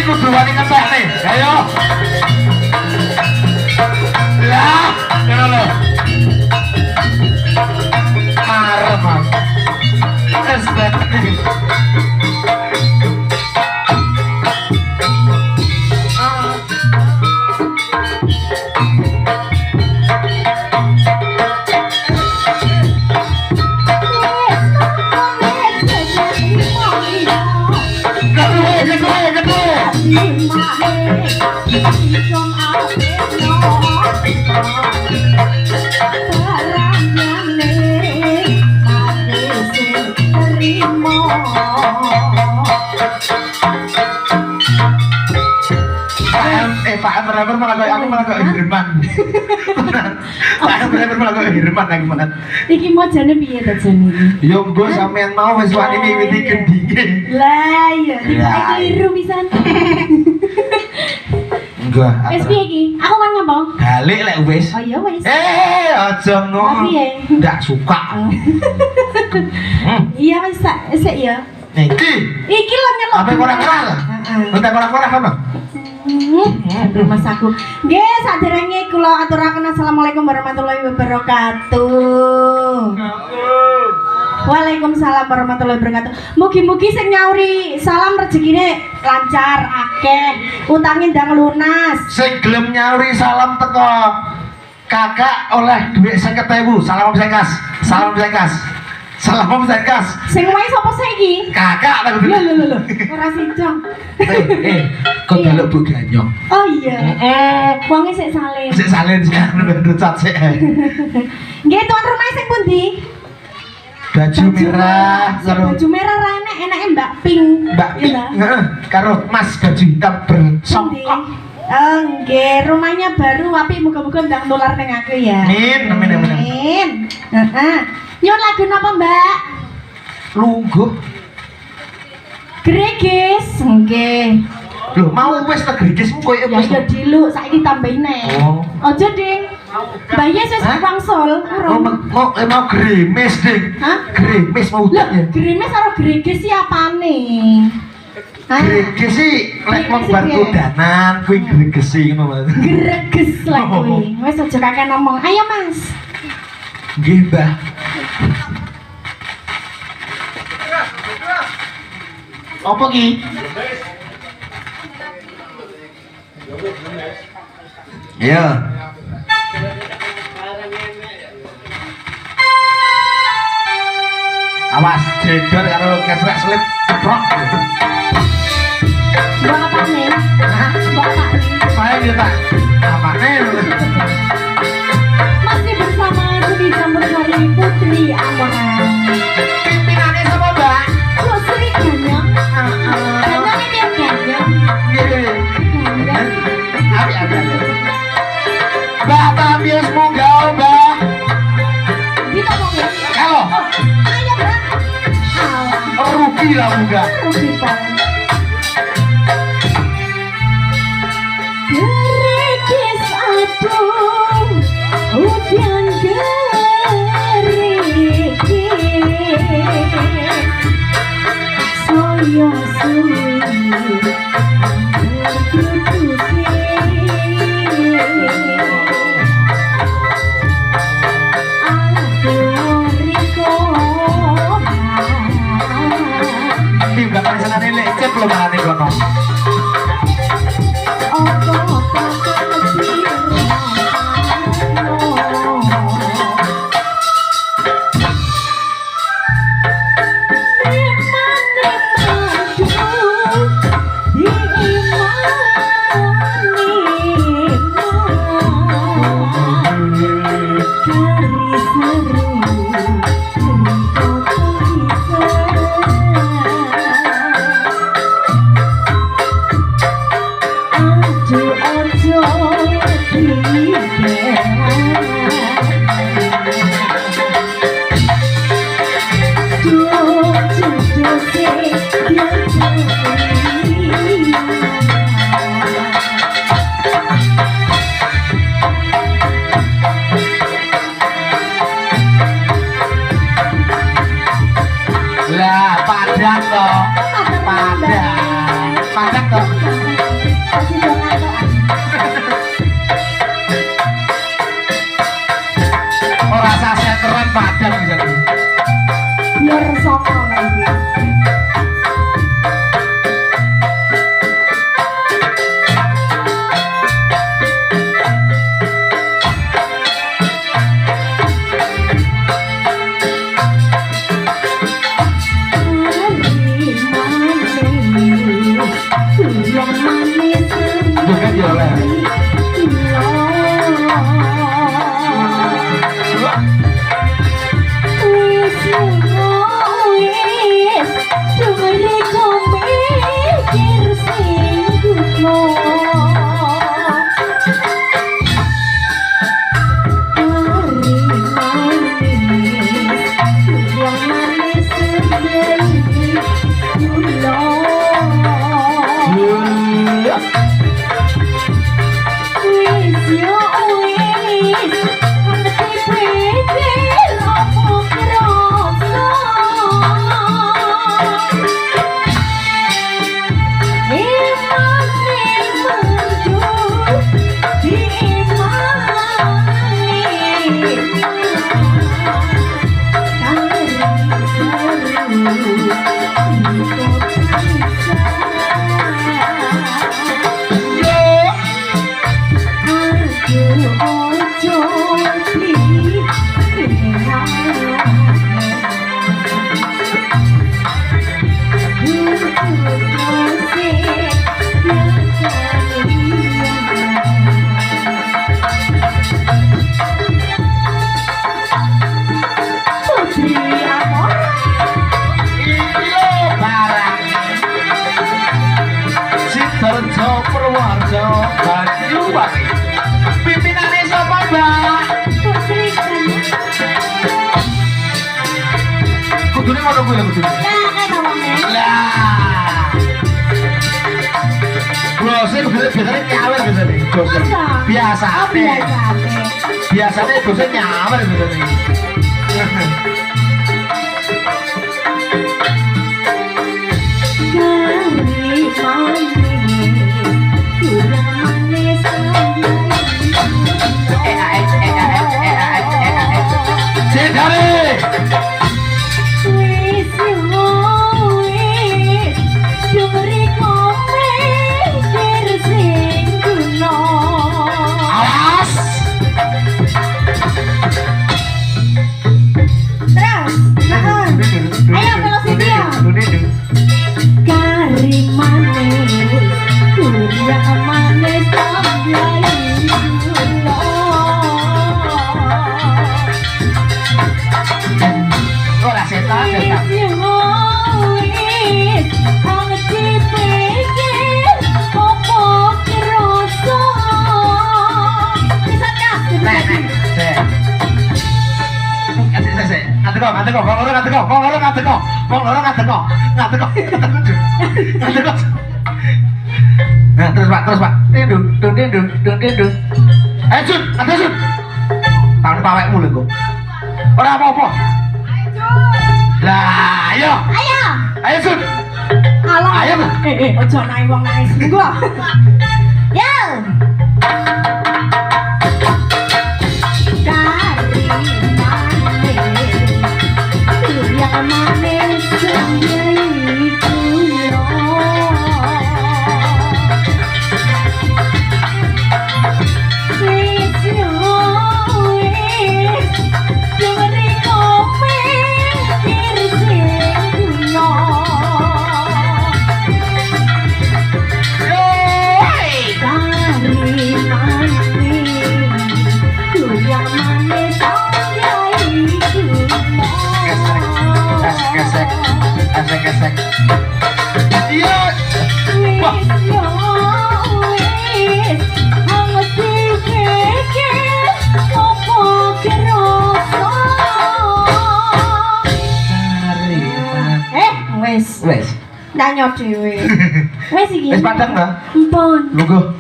kudu wani ngeteh nih. Ayo. Lah, ngono lho. Arep, Mas. Estetik. Pak Ember malah kayak aku malah kayak Herman. Pak Ember malah kayak Herman aku banget. Iki mau jane piye ta jane iki? Yo nggo sampean mau wis wani miwiti gendinge. Lah iya, keliru pisan. Enggak. Wis piye iki? Aku kan ngomong. Balik lek wis. Oh iya wis. Aja ngono. Ndak suka. Iya wis sik ya. Iki lho nyelok. Apa ora-ora? Bentar ora-ora kono. Rumah saku. Nggih, saderenge kula aturaken assalamualaikum warahmatullahi wabarakatuh. Waalaikumsalam warahmatullahi wabarakatuh. Mugi-mugi sing nyauri salam rezekine lancar, akeh, utange ndang lunas. Sing gelem nyauri salam teko kakak oleh duit 50.000. Salam sengkas. Salam sengkas. Salam sengkas. Sing wae sapa saiki? Kakak tak lho. Ora sincong. Kok delok Bu Ganyong. Oh iya. Wonge sik salin. Sik salin sik ngecat sik. Nggih, tuan rumah sing pundi? Baju merah karo baju merah ra enek, enake Mbak Pink. Mbak Pink. Heeh, karo Mas baju hitam bersongkok. Nggih, rumahnya baru apik, muga-muga ndang nular ning aku ya. Amin. Heeh. Nyuwun lagu napa, Mbak? Lungguh. Gregis, nggih. Lho, mau wis ta gregesmu koyo wis. Ya diluk, saiki tambahin neh. Aja, Ding. Bayes wis wangsul. Mau gremes, Ding. Hah? Gremes mau udah. Gremes karo gregis iki apane? Greges sih lek wong bar kodanan kuwi gregesi ngono, Mas. Greges lek kuwi. Wis aja kakek ngomong. Ayo, Mas. Nggih, Mbah. Apa ki? Iya. Awas jedor karo kecrek slip ceprok. Mbak apane? Hah? Mbak apane? Saya dia tak apane. Masih bersama Sudi Campur Sari Putri Amoran. Pimpinannya sama Mbak? Kok Sri Ganyong? Ganyong ini yang Ganyong. Ganyong. Abi. Mbak Tabias munggah, Mbak. Kita ngomongin. Halo. Ayo, Mbak. Rugi lah munggah. Rugi banget. Gregis aduh, udan gerigis, saya suwi belum ada kono. Lah, padang toh. Padang toh. Masih jangan doang. Ora saseteran padang bisa. Biar soko lagi. Bukan ya oleh. Pimpinane sapa, Mbak? Kudune ngono kuwi lho kudune. Lah. Bose biasane nyawer biasane. Bose. Biasa. Biasane bose nyawer biasane. Nah, terus Pak. Tindung. Jun, ada Jun. Tangan pawekmu lho, kok. Ora apa-apa. Lah, ayo. Ayo, Jun. Halo. Ayo. Ojo nangis wong nangis gua. Yo. Gesek. Iya. Wah. Wes. Nanya dhewe. Wes iki. Wes padang ta? Ampun. Lho,